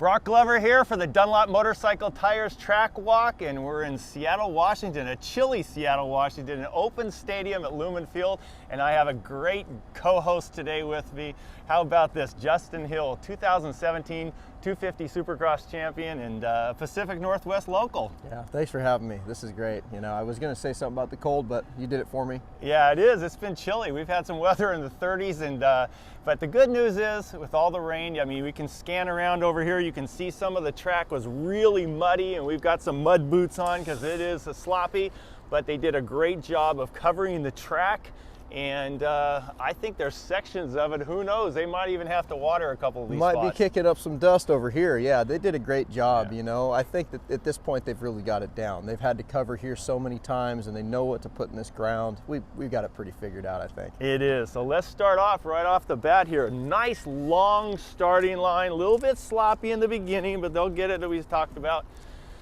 Broc Glover here for the Dunlop Motorcycle Tires Track Walk, and we're in Seattle, Washington, a chilly Seattle, Washington, an open stadium at Lumen Field, and I have a great co-host today with me. How about this? Justin Hill, 2017 250 Supercross champion and Pacific Northwest local. Yeah, thanks for having me. This is great. You know, I was going to say something about the cold, but you did it for me. Yeah, it is. It's been chilly. We've had some weather in the 30s, and but the good news is, with all the rain, I mean, we can scan around over here. You can see some of the track was really muddy, and we've got some mud boots on because it is sloppy, but they did a great job of covering the track. And I think there's sections of it, who knows, they might even have to water a couple of these spots. Might be kicking up some dust over here. Yeah, they did a great job, you know. I think that at this point they've really got it down. They've had to cover here so many times and they know what to put in this ground. We've got it pretty figured out, I think. It is. So let's start off right off the bat here. Nice long starting line, a little bit sloppy in the beginning, but they'll get it that we talked about.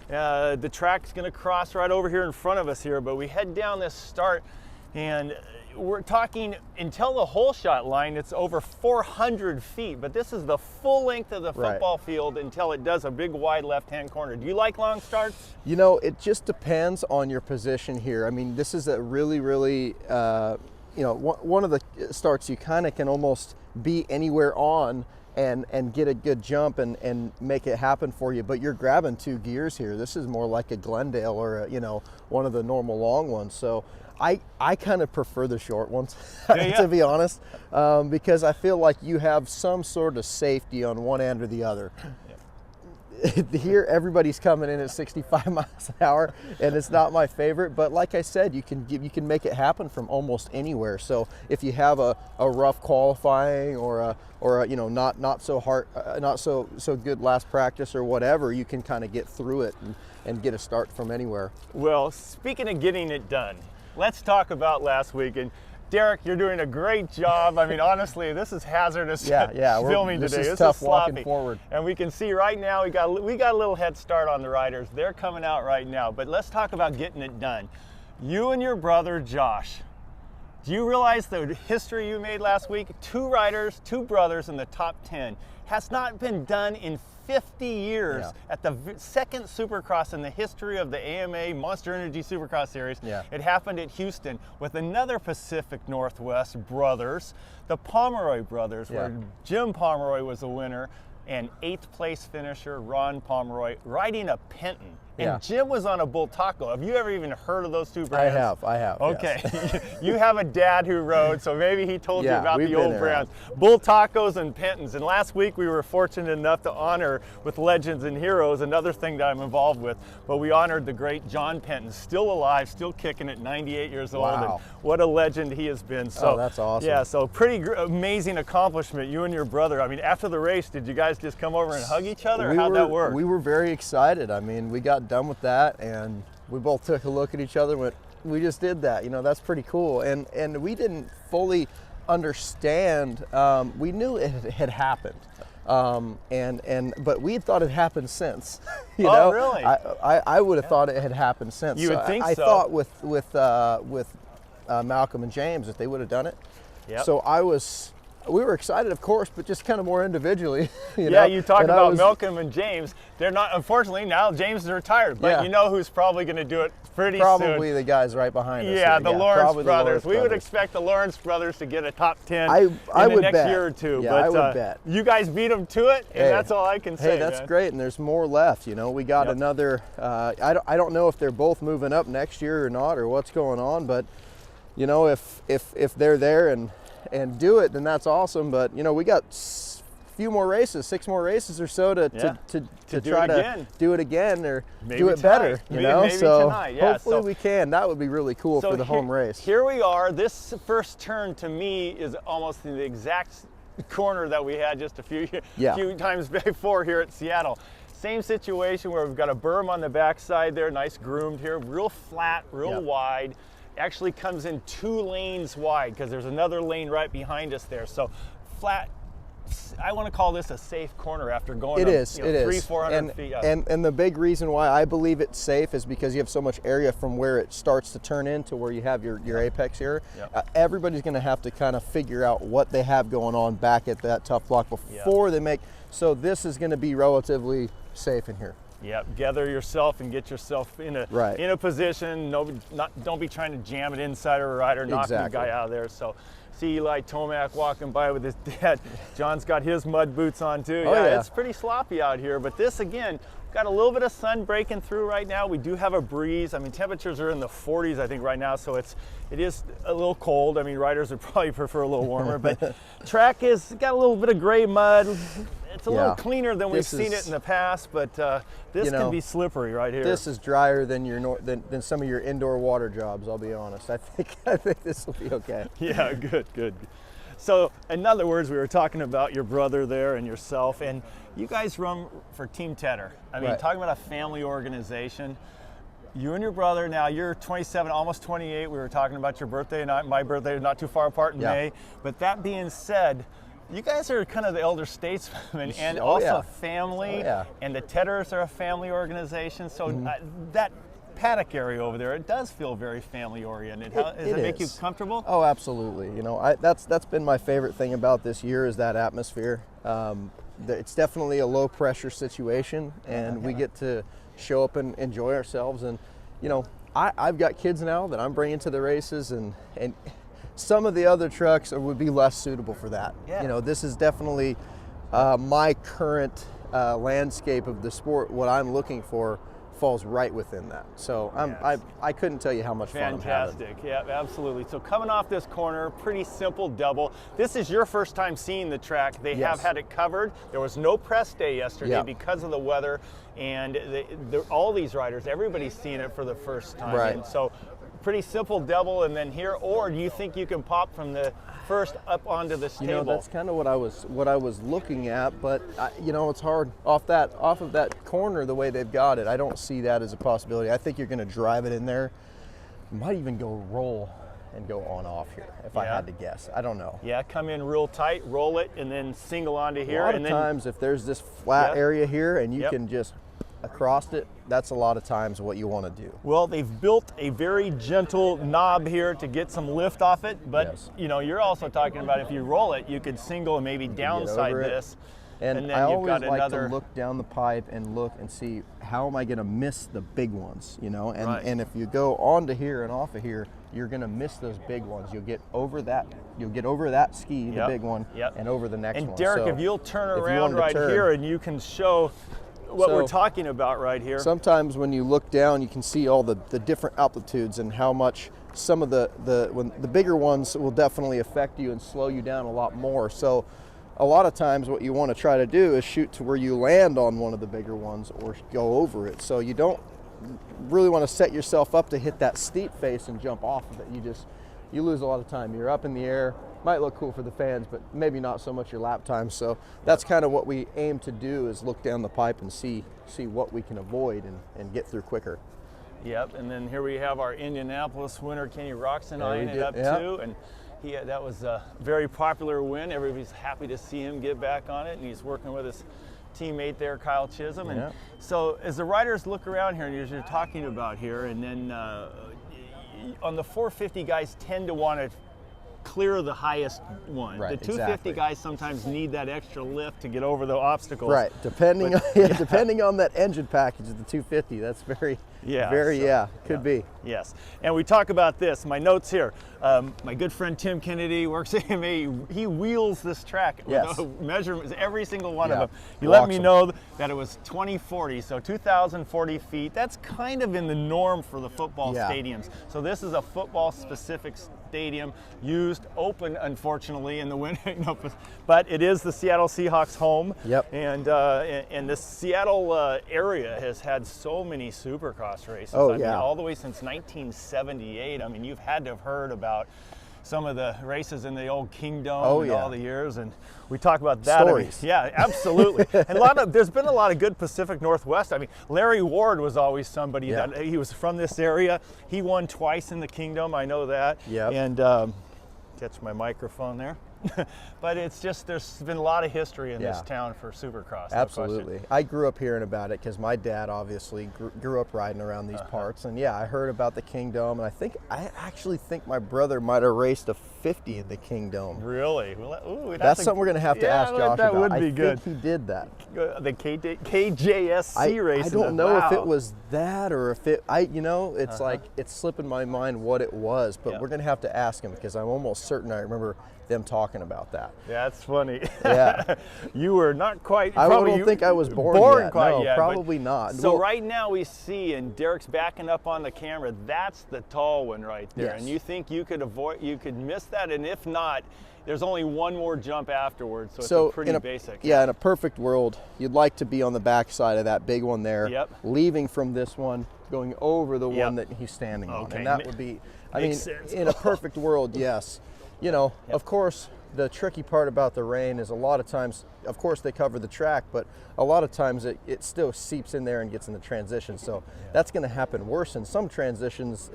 The track's gonna cross right over here in front of us here, but we head down this start and we're talking until the hole shot line, it's over 400 feet, but this is the full length of the football field until it does a big wide left-hand corner. Do you like long starts? You know, it just depends on your position here. I mean, this is a really, you know, one of the starts you kind of can almost be anywhere on and get a good jump and make it happen for you, but you're grabbing two gears here. This is more like a Glendale or you know, one of the normal long ones. So I kind of prefer the short ones, to be honest, because I feel like you have some sort of safety on one end or the other. Here, everybody's coming in at 65 miles an hour, and it's not my favorite. But like I said, you can make it happen from almost anywhere. So if you have a rough qualifying or a you know not so hard, not so good last practice or whatever, you can kind of get through it and get a start from anywhere. Well, speaking of getting it done, let's talk about last week. And Derek, you're doing a great job. I mean, honestly, this is hazardous filming today. This is tough walking forward. And we can see right now we got a little head start on the riders. They're coming out right now. But let's talk about getting it done. You and your brother, Josh, do you realize the history you made last week? 2 riders, 2 brothers in the top 10. Has not been done in 50 years at the second Supercross in the history of the AMA Monster Energy Supercross Series. It happened at Houston with another Pacific Northwest brothers, the Pomeroy brothers, where Jim Pomeroy was the winner and 8th place finisher Ron Pomeroy riding a Penton. And Jim was on a Bull Taco. Have you ever even heard of those two brands? I have. Okay, yes. You have a dad who rode, so maybe he told you about the old brands. Bull Tacos and Pentons. And last week we were fortunate enough to honor with Legends and Heroes, another thing that I'm involved with, but we honored the great John Penton, still alive, still kicking at 98 years old. And what a legend he has been. So that's awesome. Yeah, so pretty amazing accomplishment, you and your brother. I mean, after the race, did you guys just come over and hug each other, or how'd that work? We were very excited. I mean, we got done with that and we both took a look at each other and went, we just did that, you know, that's pretty cool. And we didn't fully understand, we knew it had happened, but we had thought it happened since. You know? Really? I would have thought it had happened since. You would think so. I thought with Malcolm and James that they would have done it. So we were excited, of course, but just kind of more individually. You know? You talk about Malcolm and James. They're not, unfortunately, now James is retired, but you know who's probably going to do it pretty soon. Probably the guys right behind us. Yeah, the Lawrence brothers. We would expect the Lawrence brothers to get a top 10 in the next year or two. Yeah, but I would bet. You guys beat them to it, and that's all I can say. Hey, that's great, and there's more left. You know, we got another. I don't know if they're both moving up next year or not, or what's going on, but you know, if they're there and do it, then that's awesome. But you know, we got a few more races, 6 more races or so to try to do it again or maybe do it better. You know, maybe so tonight. hopefully we can. That would be really cool for the home race. Here we are. This first turn to me is almost in the exact corner that we had just a few times before here at Seattle. Same situation where we've got a berm on the backside there, nice groomed here, real flat, real wide. Actually comes in 2 lanes wide because there's another lane right behind us there. So flat I want to call this a safe corner after going It is. 300-400 feet up. And the big reason why I believe it's safe is because you have so much area from where it starts to turn into where you have your apex here. Yep. Everybody's going to have to kind of figure out what they have going on back at that tough block before they make. So this is going to be relatively safe in here. Yep, gather yourself and get yourself in a position. Don't be trying to jam it inside of a rider, knocking the guy out of there. So, see Eli Tomac walking by with his dad. John's got his mud boots on too. It's pretty sloppy out here. But this again, got a little bit of sun breaking through right now. We do have a breeze. I mean, temperatures are in the 40s, I think, right now. So it is a little cold. I mean, riders would probably prefer a little warmer. But track is got a little bit of gray mud. It's a little cleaner than we've seen it in the past, but this can be slippery right here. This is drier than than some of your indoor water jobs, I'll be honest. I think this will be okay. Yeah, good. So in other words, we were talking about your brother there and yourself, and you guys run for Team Tedder. I mean, talking about a family organization. You and your brother, now you're 27, almost 28. We were talking about your birthday and my birthday, not too far apart in May. But that being said, you guys are kind of the elder statesmen and also family, and the Tedders are a family organization. So that paddock area over there, it does feel very family oriented. Does it make you comfortable? Oh, absolutely. You know, that's been my favorite thing about this year is that atmosphere. It's definitely a low pressure situation, and we get to show up and enjoy ourselves. And you know, I've got kids now that I'm bringing to the races, and some of the other trucks would be less suitable for that. You know, this is definitely my current landscape of the sport. What I'm looking for falls right within that. So I couldn't tell you how much fun I'm having. Fantastic, yeah, absolutely. So coming off this corner, pretty simple double. This is your first time seeing the track. They have had it covered. There was no press day yesterday because of the weather, and all these riders, everybo's seeing it for the first time. And so pretty simple double, and then here, or do you think you can pop from the first up onto the stable? You know, that's kind of what I was looking at, but you know, it's hard off of that corner the way they've got it. I don't see that as a possibility. I think you're going to drive it in there. You might even go roll and go on off here if I had to guess. I don't know. Yeah, come in real tight, roll it, and then single onto here. A lot of times, if there's this flat area here and you can just across it, that's a lot of times what you want to do. Well, they've built a very gentle knob here to get some lift off it, but you know, you're also talking about if you roll it, you could single and maybe downside this. And then I you've always got like another to look down the pipe and look and see how am I going to miss the big ones, you know? And if you go onto here and off of here, you're going to miss those big ones. You'll get over that. You'll get over that ski, the big one, and over the next one. And Derek, if you'll turn around right here and you can show what we're talking about right here. Sometimes when you look down, you can see all the different altitudes and how much some of the bigger ones will definitely affect you and slow you down a lot more. So a lot of times what you want to try to do is shoot to where you land on one of the bigger ones or go over it. So you don't really want to set yourself up to hit that steep face and jump off of it. You lose a lot of time. You're up in the air. Might look cool for the fans, but maybe not so much your lap time. So that's kind of what we aim to do, is look down the pipe and see what we can avoid and get through quicker. Yep, and then here we have our Indianapolis winner, Kenny Roxon, eyeing it up too. And that was a very popular win. Everybody's happy to see him get back on it, and he's working with his teammate there, Kyle Chisholm. And so as the riders look around here, and as you're talking about here, and then on the 450, guys tend to want to clear the highest one. The 250 guys sometimes need that extra lift to get over the obstacles. Right, depending on that engine package of the 250, that's very could be. Yes, and we talk about this, my notes here. My good friend Tim Kennedy works at AMA. He wheels this track with measurements, every single one of them. He let me know that it was 2040, so 2,040 feet. That's kind of in the norm for the football stadiums. So this is a football specific stadium, used open unfortunately in the winter, but it is the Seattle Seahawks home. And the Seattle area has had so many Supercross races. I mean, all the way since 1978. I mean, you've had to have heard about some of the races in the old Kingdom and all the years, and we talk about that. Stories. Absolutely. And there's been a lot of good Pacific Northwest. I mean, Larry Ward was always somebody that he was from this area. He won twice in the Kingdom, I know that. And catch my microphone there. but it's just, there's been a lot of history in this town for Supercross. Absolutely. No I grew up hearing about it because my dad obviously grew up riding around these parts. And yeah, I heard about the Kingdom, and I actually think my brother might have raced a 50 in the Kingdom. Really? Well, ooh, that's something we're going to have to ask Josh that about. Would be good. I think he did that. The KJSC race. I don't know if it was that or if it, it's like, it's slipping my mind what it was, but we're going to have to ask him because I'm almost certain I remember them talking about that. Yeah, that's funny. Yeah. You were not quite. I don't think I was born yet. Quite yet. Probably not. So right now we see, and Derek's backing up on the camera, that's the tall one right there. Yes. And you think you could miss that, and if not, there's only one more jump afterwards, so it's pretty basic. Yeah, in a perfect world, you'd like to be on the back side of that big one there, leaving from this one, going over the one that he's standing on. And that would be, I mean, in a perfect world, yes. You know, of course, the tricky part about the rain is a lot of times, of course, they cover the track, but a lot of times it still seeps in there and gets in the transition. So that's going to happen worse in some transitions,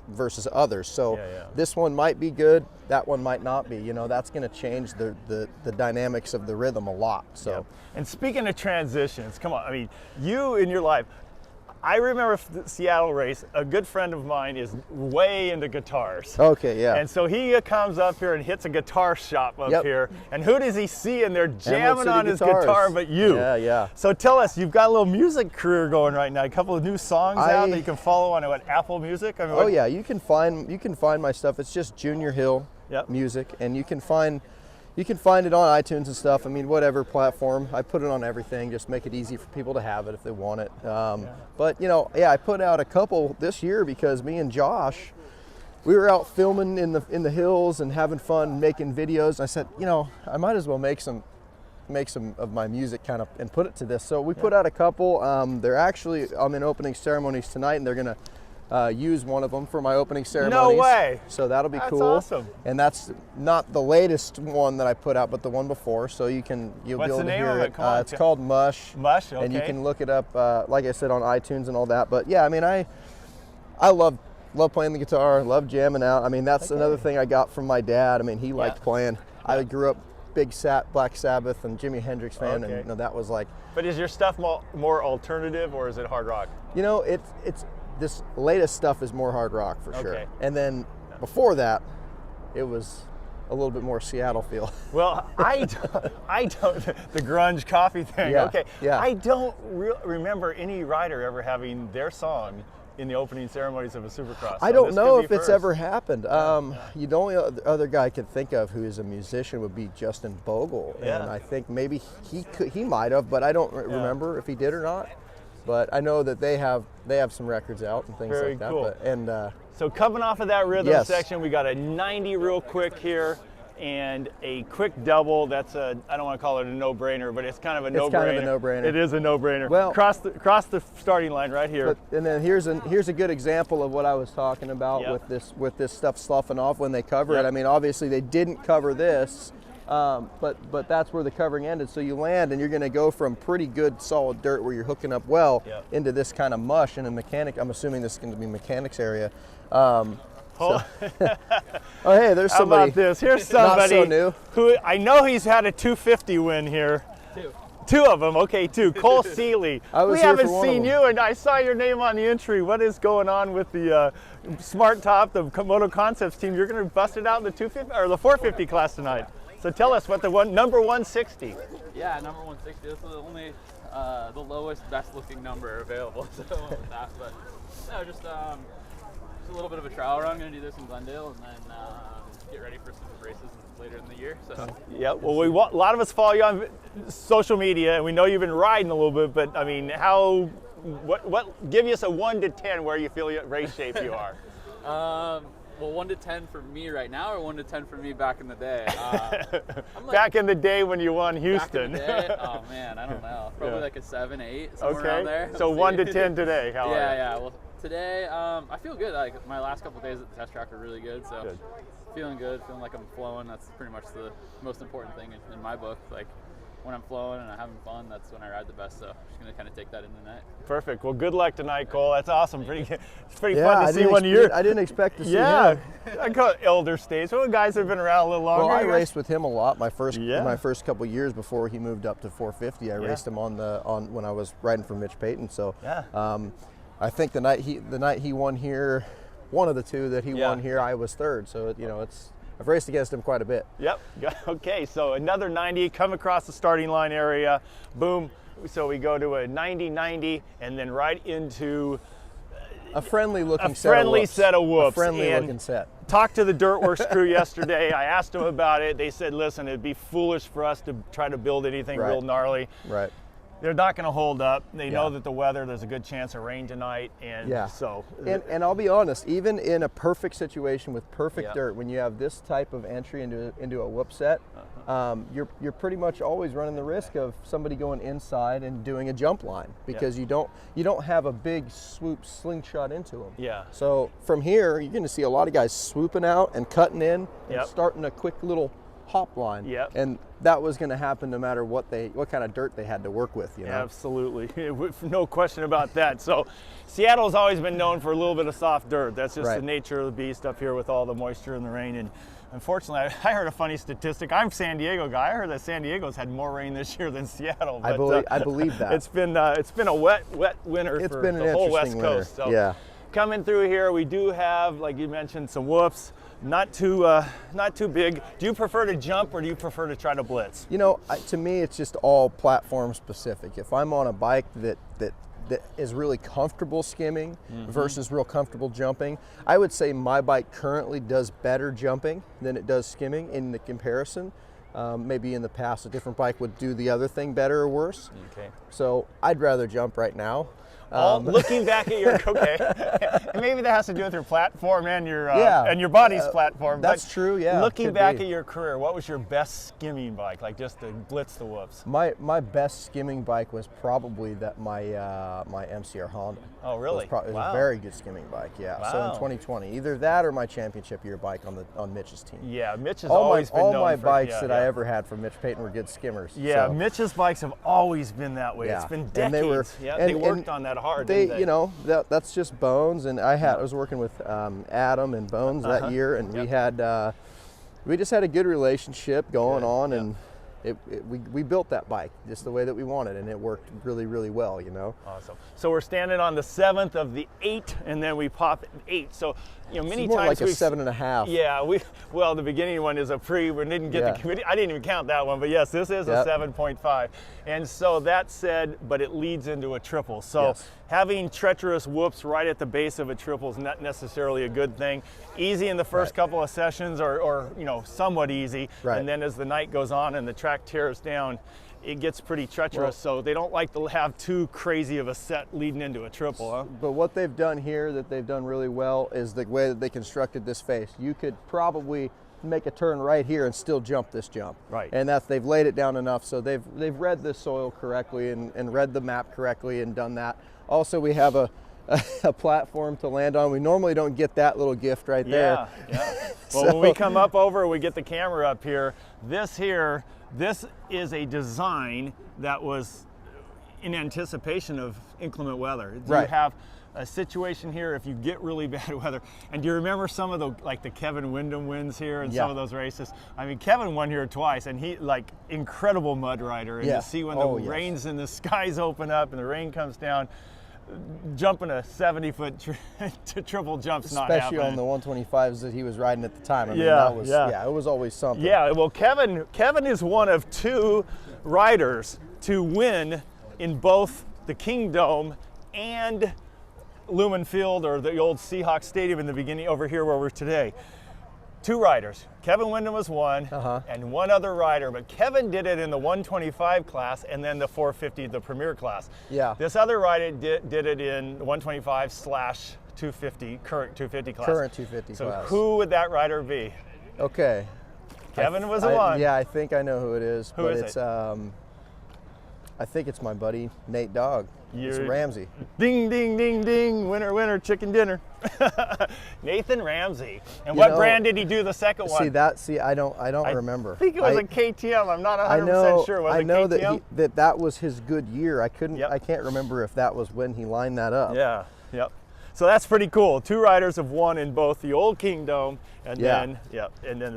versus others. So this one might be good, that one might not be. You know, that's going to change the dynamics of the rhythm a lot. So, and speaking of transitions, come on, I mean, you in your life. I remember the Seattle race, a good friend of mine is way into guitars. Okay, yeah. And so he comes up here and hits a guitar shop up here. And who does he see in there jamming on his guitar but you? Yeah, yeah. So tell us, you've got a little music career going right now, a couple of new songs out that you can follow on Apple Music? I mean, yeah, you can find my stuff. It's just Junior Hill Music, and you can find it on iTunes and stuff. I mean, whatever platform. I put it on everything, just make it easy for people to have it if they want it. But, I put out a couple this year because me and Josh, we were out filming in the hills and having fun making videos. I said, I might as well make some of my music kind of and put it to this. So we put out a couple. They're actually, I'm in opening ceremonies tonight, and they're going to use one of them for my opening ceremonies. No way! So that'll be cool. That's awesome. And that's not the latest one that I put out, but the one before. So you'll be able to hear it. It's called Mush. Mush, okay. And you can look it up, like I said, on iTunes and all that. But yeah, I mean, I love playing the guitar, love jamming out. I mean, that's another thing I got from my dad. I mean, he liked playing. I grew up big Black Sabbath and Jimi Hendrix fan, and that was like. But is your stuff more alternative, or is it hard rock? It's this latest stuff is more hard rock for sure. And then before that, it was a little bit more Seattle feel. Well, I don't the grunge coffee thing. I don't remember any rider ever having their song in the opening ceremonies of a Supercross. I don't know if it's ever happened. The only other guy I could think of who is a musician would be Justin Bogle, and I think maybe he might have, but I don't remember if he did or not. But I know that they have some records out and things like that. Cool. And so coming off of that rhythm section, we got a 90 real quick here and a quick double. That's I don't want to call it a no-brainer, but it's kind of a no-brainer. It's kind of a no-brainer. It is a no-brainer. Well, cross the starting line right here. And then here's a good example of what I was talking about with this stuff sloughing off when they cover it. I mean, obviously they didn't cover this. But that's where the covering ended. So you land and you're going to go from pretty good solid dirt where you're hooking up well into this kind of mush. And a mechanic, I'm assuming this is going to be mechanics area. Oh, hey, there's somebody. How about this? Here's somebody not so new. Who I know he's had a 250 win here. Two of them, okay, two. Cole Seeley. We haven't seen you, and I saw your name on the entry. What is going on with the Smart Top, the Moto Concepts team? You're going to bust it out in the 250 or the 450 class tonight. So tell us what number 160. Yeah, number 160. This is only the lowest, best-looking number available. So with that, but no, just a little bit of a trial run. I'm going to do this in Glendale, and then get ready for some races later in the year. So yeah, well, a lot of us follow you on social media, and we know you've been riding a little bit. But I mean, what? Give us a 1 to 10 where you feel race shape you are. Well, 1 to 10 for me right now, or 1 to 10 for me back in the day? Back in the day when you won Houston. Back in the day? Oh man, I don't know. Probably like a 7, 8, somewhere around there. So 1 to 10 today. How are you? Yeah. Well, today I feel good. Like my last couple of days at the test track were really good. So feeling good, feeling like I'm flowing. That's pretty much the most important thing in my book. Like when I'm flowing and I'm having fun, that's when I ride the best. So I'm just gonna kind of take that into the night. Perfect. Well, good luck tonight, Cole. That's awesome. It's pretty fun to see one of your. I didn't expect to see Yeah, him. I call it elder stage. Some of the guys have been around a little longer. Well, I raced with him a lot my first couple years before he moved up to 450. I raced him on when I was riding for Mitch Payton. So I think the night he won here, one of the two that he won here, I was third. So I've raced against him quite a bit. Yep. Okay, so another 90, come across the starting line area, boom. So we go to a 90-90 and then right into a friendly looking set of whoops. A friendly looking set. Talked to the Dirtworks crew yesterday. I asked them about it. They said, listen, it'd be foolish for us to try to build anything real gnarly. Right. They're not going to hold up. They know that the weather, there's a good chance of rain tonight. And And I'll be honest, even in a perfect situation with perfect dirt, when you have this type of entry into a whoop set, you're pretty much always running the risk of somebody going inside and doing a jump line because you don't have a big swoop slingshot into them. Yeah. So from here, you're going to see a lot of guys swooping out and cutting in and starting a quick little hop line. Yep. And that was going to happen no matter what kind of dirt they had to work with. Absolutely. No question about that. So Seattle's always been known for a little bit of soft dirt. That's just the nature of the beast up here with all the moisture and the rain. And unfortunately, I heard a funny statistic. I'm a San Diego guy. I heard that San Diego's had more rain this year than Seattle. But, I believe that. It's been a wet winter for the whole West Coast. So coming through here, we do have, like you mentioned, some whoops. Not too big. Do you prefer to jump or do you prefer to try to blitz? To me, it's just all platform specific. If I'm on a bike that is really comfortable skimming versus real comfortable jumping, I would say my bike currently does better jumping than it does skimming in the comparison. Maybe in the past a different bike would do the other thing better or worse. Okay. So I'd rather jump right now. Looking back at your and maybe that has to do with your platform and your body's platform. That's true. Yeah. Looking back at your career, what was your best skimming bike? Like just to blitz the whoops. My best skimming bike was probably my MCR Honda. Oh, really? It was a very good skimming bike. Yeah. Wow. So in 2020, either that or my championship year bike on Mitch's team. Yeah, Mitch has always been known all my for, bikes that I ever had from Mitch Payton were good skimmers. Yeah, so. Mitch's bikes have always been that way. It's been decades. They worked on that hard. That's just Bones, and I was working with Adam and Bones that year, and we just had a good relationship going on, and we built that bike just the way that we wanted, and it worked really, really well. Awesome. So we're standing on the 7th of the 8, and then we pop 8. So many it's more times like a 7.5. Yeah, the beginning one is a pre. We didn't get the committee. I didn't even count that one, but yes, this is a 7.5. And so that said, but it leads into a triple. So having treacherous whoops right at the base of a triple is not necessarily a good thing. Easy in the first couple of sessions, or somewhat easy, and then as the night goes on and the track tears down, it gets pretty treacherous, so they don't like to have too crazy of a set leading into a triple. Huh? But what they've done here that they've done really well is the way that they constructed this face. You could probably make a turn right here and still jump this jump. Right. And they've laid it down enough, so they've read the soil correctly and read the map correctly and done that. Also, we have a platform to land on. We normally don't get that little gift right there. Yeah. Well, when we come up over, we get the camera up here. This is a design that was in anticipation of inclement weather. You have a situation here if you get really bad weather. And do you remember some of the Kevin Windham wins here and some of those races? I mean, Kevin won here twice, and he incredible mud rider. And you see when the rains and the skies open up and the rain comes down, jumping a 70-foot triple jump's not happening. Especially on the 125s that he was riding at the time. I mean, it was always something. Yeah, well, Kevin is one of 2 riders to win in both the Kingdome and Lumen Field, or the old Seahawks Stadium in the beginning over here where we're today. 2 riders. Kevin Windham was one, and one other rider, but Kevin did it in the 125 class and then the 450, the Premier class. Yeah. This other rider did it in 125/250, current 250 class. Current 250 so class. Who would that rider be? Okay. Kevin was the one. Yeah, I think I know who it is. Who is it? I think it's my buddy Nate Dogg. It's Ramsey. Ding, ding, ding, ding. Winner, winner, chicken dinner. Nathan Ramsey. And what brand did he do the second one? I don't remember. I think it was a KTM. I'm not 100% sure. Was I know it KTM? that was his good year. I can't remember if that was when he lined that up. Yeah. Yep. So that's pretty cool. 2 riders have won in both the old Kingdom and then the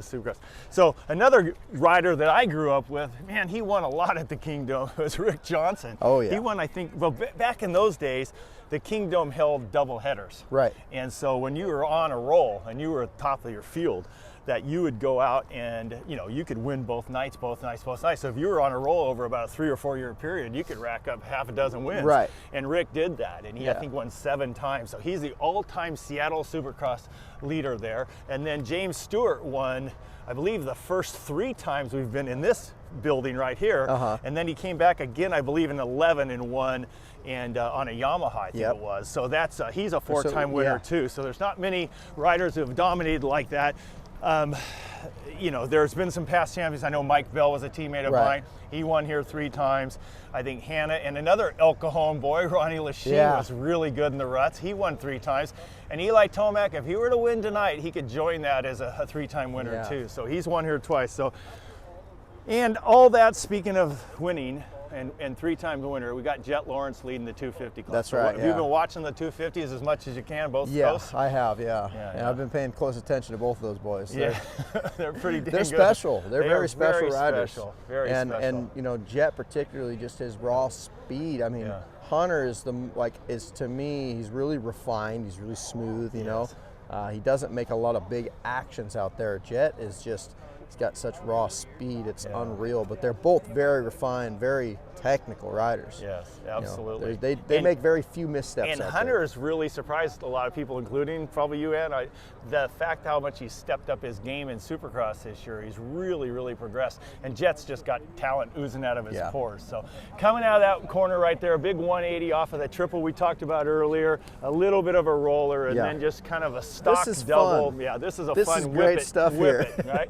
Supercross. So another rider that I grew up with, man, he won a lot at the Kingdom, was Rick Johnson. Oh yeah. He won, I think, well, back in those days, the Kingdom held double headers. Right. And so when you were on a roll and you were at the top of your field, that you would go out and, you could win both nights. So if you were on a roll over about a 3 or 4 year period, you could rack up half a dozen wins. Right. And Rick did that, and he, I think, won 7 times. So he's the all-time Seattle Supercross leader there. And then James Stewart won, I believe, the first 3 times we've been in this building right here. And then he came back again, I believe, in 11 and won, and on a Yamaha, I think it was. So that's he's a 4-time winner too. So there's not many riders who have dominated like that. There's been some past champions. I know Mike Bell was a teammate of mine. He won here 3 times. I think Hannah and another El Cajon boy, Ronnie Lachine, was really good in the ruts. He won 3 times. And Eli Tomac, if he were to win tonight, he could join that as a 3-time winner too. So he's won here twice. So, and all that, speaking of winning, and 3-time winner, we got Jet Lawrence leading the 250 class. That's right. Have you been watching the 250s as much as you can, both coasts? Yeah, I have. And I've been paying close attention to both of those boys. Yeah, they're pretty dang good. They're special. They're very special riders. Very special. And Jet particularly, just his raw speed. I mean, Hunter is to me, he's really refined. He's really smooth. You know, he doesn't make a lot of big actions out there. Jet is just. He's got such raw speed, it's unreal. But they're both very refined, very technical riders. Yes, absolutely. They make very few missteps. And out Hunter there. has really surprised a lot of people, including probably you, Ed. The fact how much he's stepped up his game in Supercross this year, he's really, really progressed. And Jet's just got talent oozing out of his pores. So coming out of that corner right there, a big 180 off of the triple we talked about earlier, a little bit of a roller, and then just kind of a stock double. Fun. Yeah, this is This is great stuff here. Whip it, right?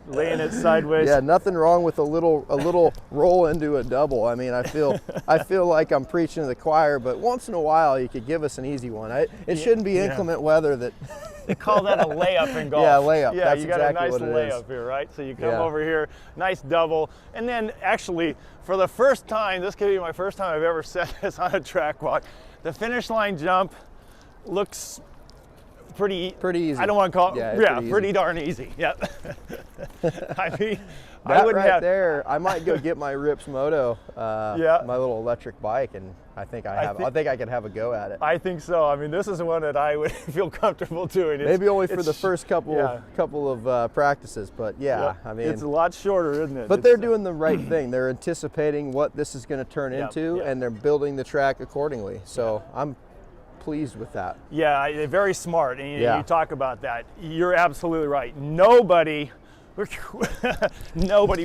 Laying it sideways. Yeah, nothing wrong with a little roll into a double. I mean, I feel like I'm preaching to the choir, but once in a while you could give us an easy one. It shouldn't be inclement weather that. They call that a layup in golf. Yeah, layup. Yeah, that's you got exactly a nice what it layup is. here, right? So you come over here, nice double, and then actually for the first time, this could be my first time I've ever said this on a track walk. The finish line jump looks pretty easy. I don't want to call it, pretty darn easy. Yeah. I mean, I wouldn't have there. I might go get my Rips Moto, my little electric bike, and I think I could have a go at it. I think so. I mean, this is the one that I would feel comfortable doing. Maybe only for the first couple of practices, but I mean, it's a lot shorter, isn't it? But they're doing the right thing. They're anticipating what this is going to turn into, and they're building the track accordingly. So I'm pleased with that. Yeah, they're very smart, and you talk about that. You're absolutely right. Nobody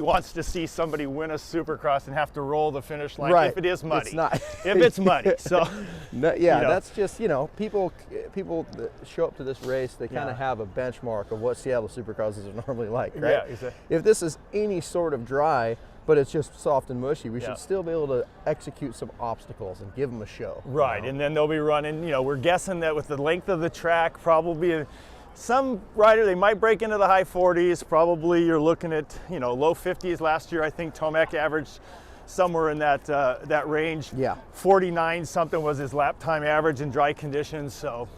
wants to see somebody win a Supercross and have to roll the finish line if it is muddy. It's not. If it's muddy, so that's just people that show up to this race, they kind of have a benchmark of what Seattle Supercrosses are normally like, right? Yeah, exactly. If this is any sort of dry, but it's just soft and mushy, we should still be able to execute some obstacles and give them a show. Right, and then they'll be running, we're guessing that with the length of the track, probably some rider, they might break into the high 40s. Probably you're looking at, low 50s. Last year, I think Tomac averaged somewhere in that range. Yeah. 49 something was his lap time average in dry conditions. So,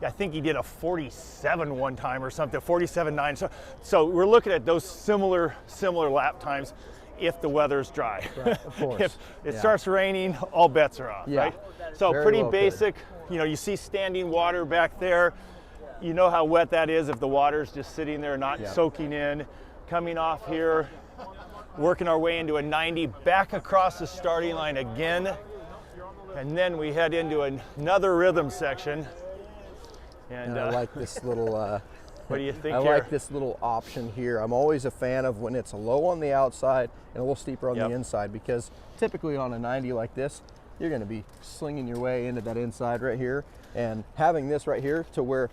I think he did a 47 one time or something, 47.9. So we're looking at those similar lap times if the weather's dry. Right, of course. If it starts raining, all bets are off, right? So very pretty well basic. You see standing water back there. You know how wet that is if the water's just sitting there not soaking in. Coming off here, working our way into a 90, back across the starting line again. And then we head into another rhythm section. And I like this little, what do you think I here? like this little option here. I'm always a fan of when it's low on the outside and a little steeper on the inside, because typically on a 90 like this, you're going to be slinging your way into that inside right here. And having this right here to where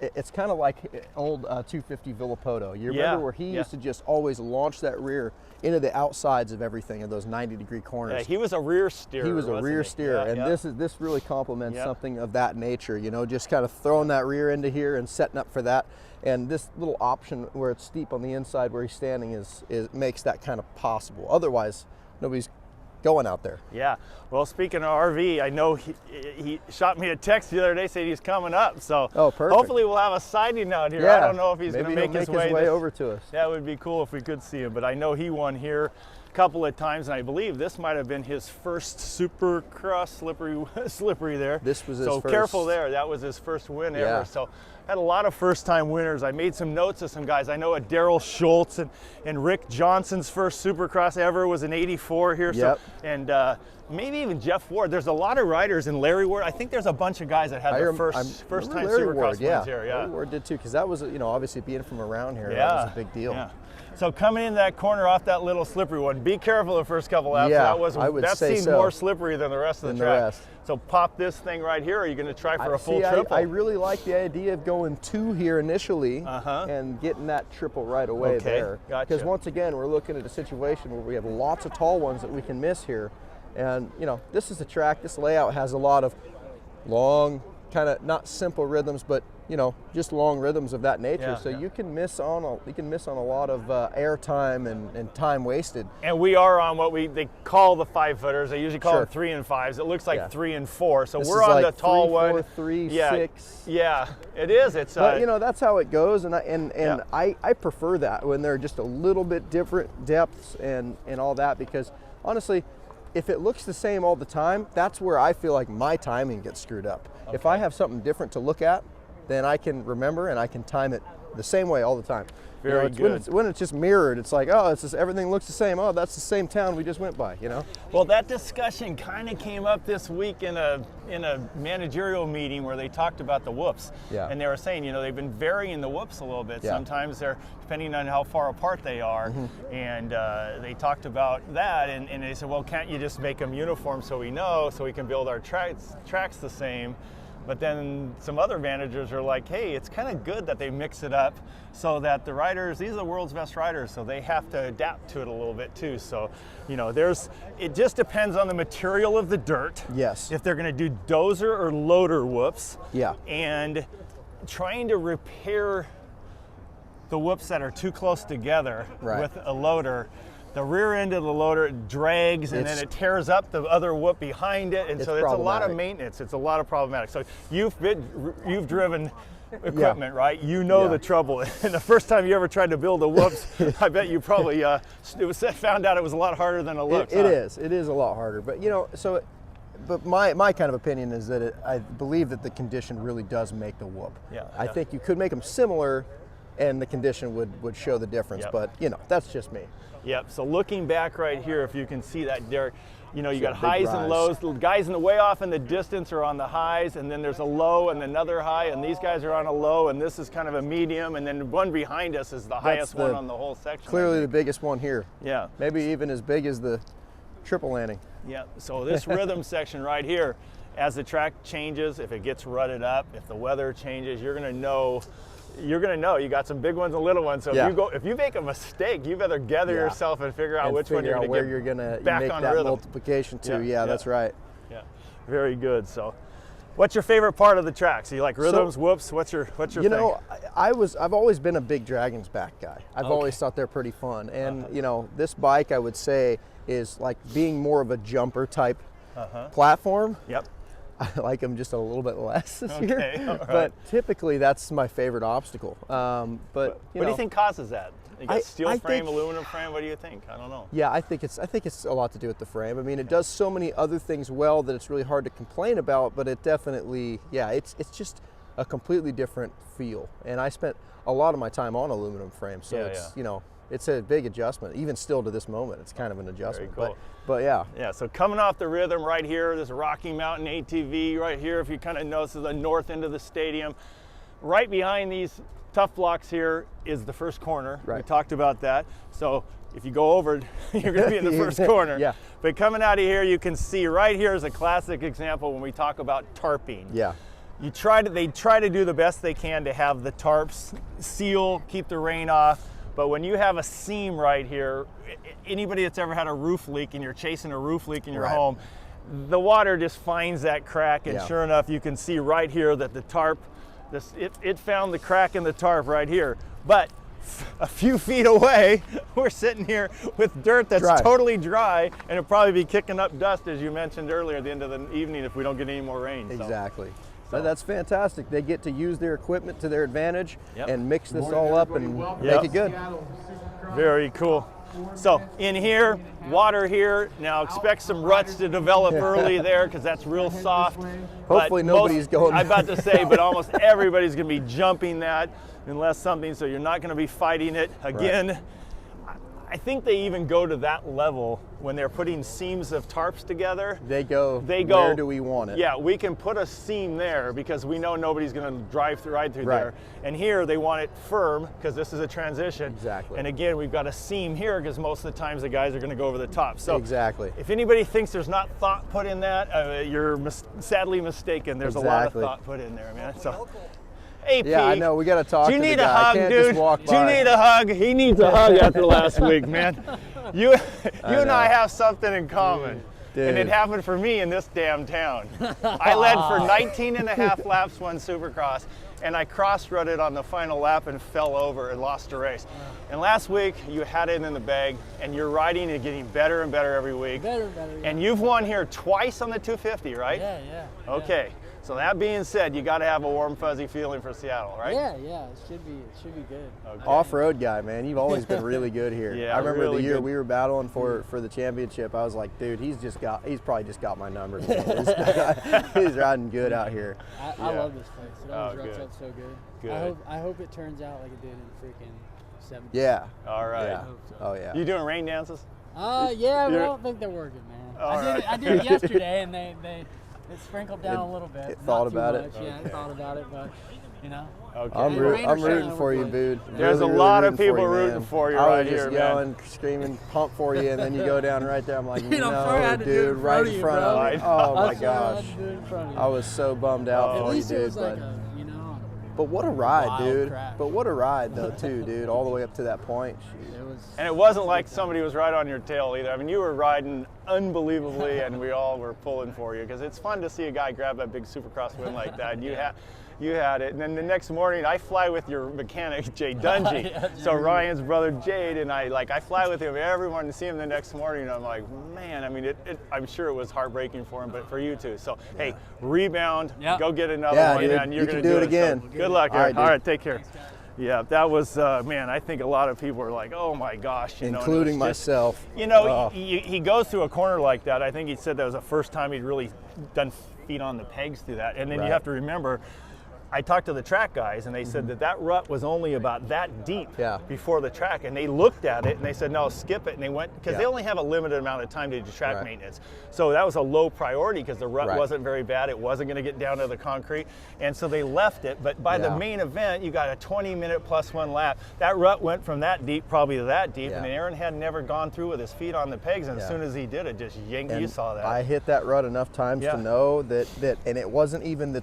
it's kind of like old 250 Villapoto. You remember Yeah, where he yeah. used to just always launch that rear into the outsides of everything in those 90-degree corners. Yeah, he was a rear steerer. He was a wasn't rear he? steerer, Yeah, and yeah. this really complements Yeah. something of that nature. You know, just kind of throwing that rear into here and setting up for that. And this little option where it's steep on the inside where he's standing is makes that kind of possible. Otherwise, nobody's going out there. Yeah. Well, speaking of RV, I know he shot me a text the other day saying he's coming up. So Oh, perfect. hopefully we'll have a sighting out here. Yeah. I don't know if he's going to Maybe make he'll his way, over to us. That would be cool if we could see him. But I know he won here a couple of times, and I believe this might have been his first Supercross slippery there. This was his so first. careful there. That was his first win Yeah. ever. So had a lot of first-time winners. I made some notes of some guys. I know a Daryl Schultz and Rick Johnson's first Supercross ever was in '84 here. Yep. So, and maybe even Jeff Ward. There's a lot of riders, and Larry Ward. I think there's a bunch of guys that had their first-time Larry Supercross Ward, wins yeah. here. Yeah. Larry Ward did too, because that was, you know, obviously being from around here, Yeah. that was a big deal. Yeah. So coming in that corner off that little slippery one, be careful the first couple laps. Yeah, That seemed so. more slippery than the rest of the Than the track. rest. So pop this thing right here. Or are you going to try for a full See, triple? I really like the idea of going 2 here initially and getting that triple right away Okay, there. gotcha. Because once again, we're looking at a situation where we have lots of tall ones that we can miss here. And, you know, this is a track, this layout has a lot of long, kind of not simple rhythms, but, you know, just long rhythms of that nature. Yeah, so yeah. you can miss on a lot of air time and time wasted. And we are on what they call the 5-footers. They usually call Sure. them 3 and 5s. It looks like Yeah. 3 and 4. So This we're is on like the tall 3, 4, one. 3, yeah, 6. Yeah, it is. It's But you know, that's how it goes, and Yeah. I prefer that when they're just a little bit different depths and all that, because honestly, if it looks the same all the time, that's where I feel like my timing gets screwed up. If I have something different to look at, then I can remember and I can time it the same way all the time. You know, Very it's good. when it's just mirrored, it's like, oh, it's just everything looks the same. Oh, that's the same town we just went by, you know? Well, that discussion kind of came up this week in a managerial meeting where they talked about the whoops. Yeah. And they were saying, you know, they've been varying the whoops a little bit. Yeah. Sometimes they're depending on how far apart they are. And they talked about that, and they said, well, can't you just make them uniform so we know, so we can build our tracks the same? But then some other managers are like, hey, it's kind of good that they mix it up so that the riders, these are the world's best riders, so they have to adapt to it a little bit too. So, you know, it just depends on the material of the dirt. Yes. If they're going to do dozer or loader whoops. Yeah. And trying to repair the whoops that are too close together Right. with a loader. The rear end of the loader drags and then it tears up the other whoop behind it, and so it's a lot of problematic. maintenance. It's a lot of problematic. So you've driven equipment, right? You know Yeah. the trouble. And the first time you ever tried to build a whoops, I bet you probably found out it was a lot harder than it looks. It is a lot harder, but you know, but my kind of opinion is that I believe that the condition really does make the whoop. Yeah, I yeah. think you could make them similar, and the condition would show the difference. Yep. But you know, that's just me. Yep. So looking back right here, if you can see that, Derek, you know, you got big highs and rise. lows. The guys in the way off in the distance are on the highs, and then there's a low and another high, and these guys are on a low, and this is kind of a medium, and then one behind us is the highest one on the whole section. Clearly the biggest one here. Yeah. Maybe even as big as the triple landing. Yeah. So this rhythm section right here, as the track changes, if it gets rutted up, if the weather changes, you're gonna know. You got some big ones and little ones. So Yeah. if you make a mistake, you better gather Yeah. yourself and figure out And which one figure you're out gonna where get you're gonna back make on that rhythm. multiplication to. Yeah, Yeah, that's right. Yeah, very good. So, what's your favorite part of the track? So you like rhythms, whoops? What's your You thing? know, I've always been a big Dragon's Back guy. I've Okay. always thought they're pretty fun, and you know, this bike I would say is like being more of a jumper type platform. Yep. I like them just a little bit less this Okay, year, all right. but typically that's my favorite obstacle. But What do you think causes that? You got steel I frame, think- aluminum frame. What do you think? I don't know. Yeah, I think it's a lot to do with the frame. I mean, it does so many other things well that it's really hard to complain about. But it definitely, yeah, it's just a completely different feel. And I spent a lot of my time on aluminum frame, so Yeah, it's yeah. you know, it's a big adjustment. Even still to this moment, it's kind of an adjustment. cool. But yeah. Yeah, so coming off the rhythm right here, this Rocky Mountain ATV right here, if you kind of notice, is the north end of the stadium. Right behind these tough blocks here is the first corner. We Right. talked about that. So if you go over, you're going to be in the first corner. Yeah. But coming out of here, you can see right here is a classic example when we talk about tarping. Yeah. they try to do the best they can to have the tarps seal, keep the rain off. But when you have a seam right here, anybody that's ever had a roof leak and you're chasing a roof leak in your home, the water just finds that crack, and sure enough, you can see right here that the tarp, it found the crack in the tarp right here. But a few feet away, we're sitting here with dirt that's totally dry, and it'll probably be kicking up dust, as you mentioned earlier, at the end of the evening if we don't get any more rain. Exactly. So that's fantastic. They get to use their equipment to their advantage and mix this all up and make it good. Very cool. So in here, water here. Now expect some ruts to develop early there because that's real soft. Hopefully nobody's going. I'm about to say, but almost everybody's going to be jumping that unless something, so you're not going to be fighting it. Again, I think they even go to that level when they're putting seams of tarps together. They go, where do we want it? Yeah, we can put a seam there because we know nobody's going to ride through there. And here they want it firm because this is a transition. Exactly. And again, we've got a seam here because most of the times the guys are going to go over the top. So exactly. If anybody thinks there's not thought put in that, you're sadly mistaken. There's a lot of thought put in there, man. So. Hey, Pete, yeah, I know. We got to talk to the guy. Do you need a hug, dude? Do you need a hug? He needs a hug after last week, man. You and I have something in common. Dude. And it happened for me in this damn town. I led for 19 and a half laps, won Supercross, and I cross-rutted on the final lap and fell over and lost a race. And last week, you had it in the bag, and you're riding and getting better and better every week. Better. Yeah. And you've won here twice on the 250, right? Yeah. Okay. So that being said, you got to have a warm, fuzzy feeling for Seattle, right? Yeah. It should be good. Okay. Off-road guy, man. You've always been really good here. Yeah, I remember really the year good. we were battling for the championship. I was like, dude, he's probably just got my number. He's riding good out here. I love this place. It always wraps good. up so good. Good. I hope it turns out like it did in freaking 70. Yeah. All right. Yeah. So. Oh yeah. You doing rain dances? Yeah, but I don't think they're working, man. I did it yesterday, and it sprinkled down a little bit. It thought about it. Yeah, it thought about it, but you know. Okay. I'm rooting for you, dude. There's really, a lot really of people for you, rooting man. for you I right was here, just man. yelling, screaming, pump for you, and then you go down right there. I'm like, Dude, I'm sorry I had to do it dude, in right front in of front you, of bro. me. Oh my I'm sorry I gosh. had to do it in front of you. I was so bummed out At for you, least it dude. was like a, you know. But what a ride, wild dude. crash. But what a ride, though, too, dude. All the way up to that point. It was. And it wasn't like somebody was right on your tail either. I mean, you were riding unbelievably, and we all were pulling for you because it's fun to see a guy grab that big Supercross win like that. And you had it. And then the next morning, I fly with your mechanic, Jay Dungy. So Ryan's brother, Jade, and I fly with him every morning to see him the next morning. And I'm like, man, I mean, I'm sure it was heartbreaking for him, but for you too. So, hey, rebound, go get another one, dude, and you're you going can to do it again. So good luck, Eric. All All right, take care. Yeah, that was, man, I think a lot of people were like, oh my gosh. Including myself. He goes through a corner like that. I think he said that was the first time he'd really done feet on the pegs through that. And then you have to remember, I talked to the track guys, and they said that rut was only about that deep before the track, and they looked at it and they said, no, skip it, and they went, because they only have a limited amount of time to do track maintenance. So that was a low priority because the rut wasn't very bad. It wasn't going to get down to the concrete, and so they left it. But by the main event, you got a 20-minute plus one lap. That rut went from that deep probably to that deep, and Aaron had never gone through with his feet on the pegs, and as soon as he did it, just yanked. You saw that. I hit that rut enough times to know that, and it wasn't even the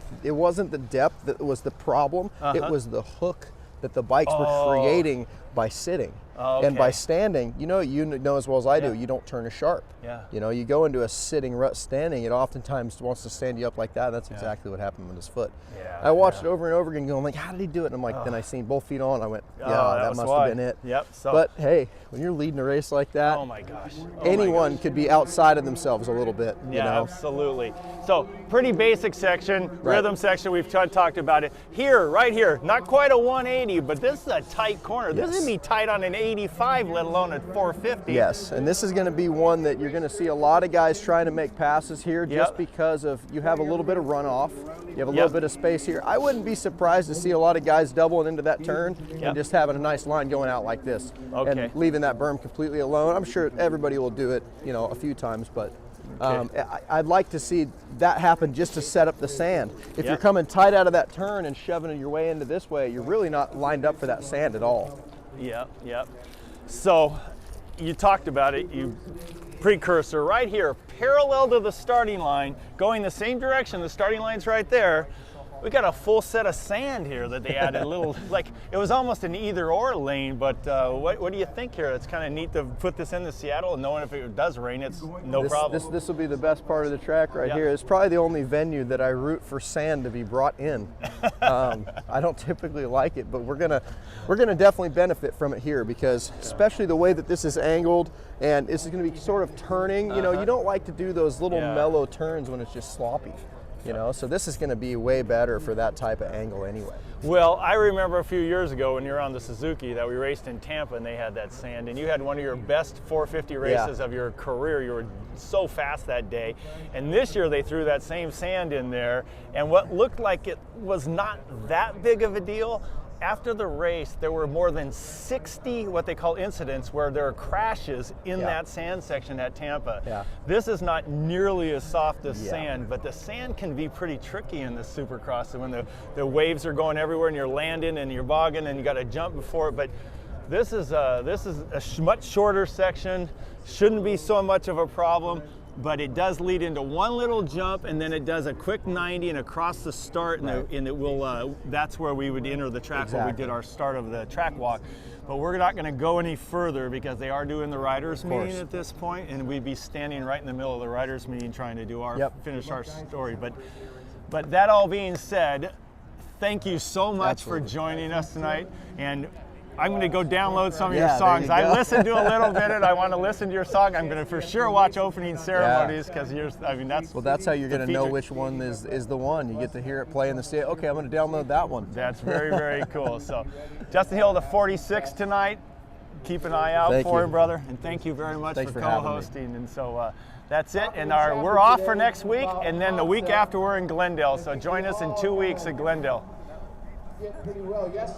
depth that was the problem. It was the hook that the bikes were creating by sitting. And by standing, you know as well as I do, you don't turn a sharp. You know, you go into a sitting rut standing, it oftentimes wants to stand you up like that. And that's exactly what happened with his foot. I watched it over and over again going like, how did he do it? And I'm like, then I seen both feet on, I went, that must have been it. So, but hey, when you're leading a race like that, oh my gosh, anyone could be outside of themselves a little bit. You know? Absolutely. So pretty basic section, rhythm section, we've talked about it. Here, right here, not quite a 180, but this is a tight corner. This is going to be tight on an 85, let alone a 450. Yes, and this is going to be one that you're going to see a lot of guys trying to make passes here just because of you have a little bit of runoff. You have a little bit of space here. I wouldn't be surprised to see a lot of guys doubling into that turn and just having a nice line going out like this and leaving that berm completely alone. I'm sure everybody will do it, a few times, but I'd like to see that happen just to set up the sand. If you're coming tight out of that turn and shoving your way into this way, you're really not lined up for that sand at all. So you talked about it, precursor right here, parallel to the starting line, going the same direction, the starting line's right there. we got a full set of sand here that they added. A little, like it was almost an either-or lane. But what do you think here? It's kind of neat to put this into Seattle, and knowing if it does rain, it's no problem. This will be the best part of the track right here. It's probably the only venue that I root for sand to be brought in. I don't typically like it, but we're gonna definitely benefit from it here, because especially the way that this is angled, and this is going to be sort of turning. You know, you don't like to do those little mellow turns when it's just sloppy. You know, so this is going to be way better for that type of angle anyway. Well, I remember a few years ago when you were on the Suzuki that we raced in Tampa and they had that sand, and you had one of your best 450 races of your career. You were so fast that day. And this year they threw that same sand in there, and what looked like it was not that big of a deal, after the race, there were more than 60 what they call incidents where there are crashes in that sand section at Tampa. This is not nearly as soft as sand, but the sand can be pretty tricky in the Supercross. And when the waves are going everywhere and you're landing and you're bogging and you got to jump before it. But this is a much shorter section. Shouldn't be so much of a problem. But it does lead into one little jump, and then it does a quick 90 and across the start, and it will. That's where we would enter the track where we did our start of the track walk. But we're not going to go any further because they are doing the riders meeting at this point, and we'd be standing right in the middle of the riders meeting trying to do our finish our story. But that all being said, thank you so much for joining us tonight, and I'm going to go download some of your songs. I listened to a little bit and I want to listen to your song. I'm going to for sure watch opening ceremonies because that's how you're going to know which one is the one. You get to hear it play in the state. Okay, I'm going to download that one. That's very, very cool. So Justin Hill, the 46 tonight. Keep an eye out for him, brother. And thank you very much for co-hosting. And so that's it. And we're off for next week, and then the week after we're in Glendale. So join us in 2 weeks at Glendale. Pretty well, yes.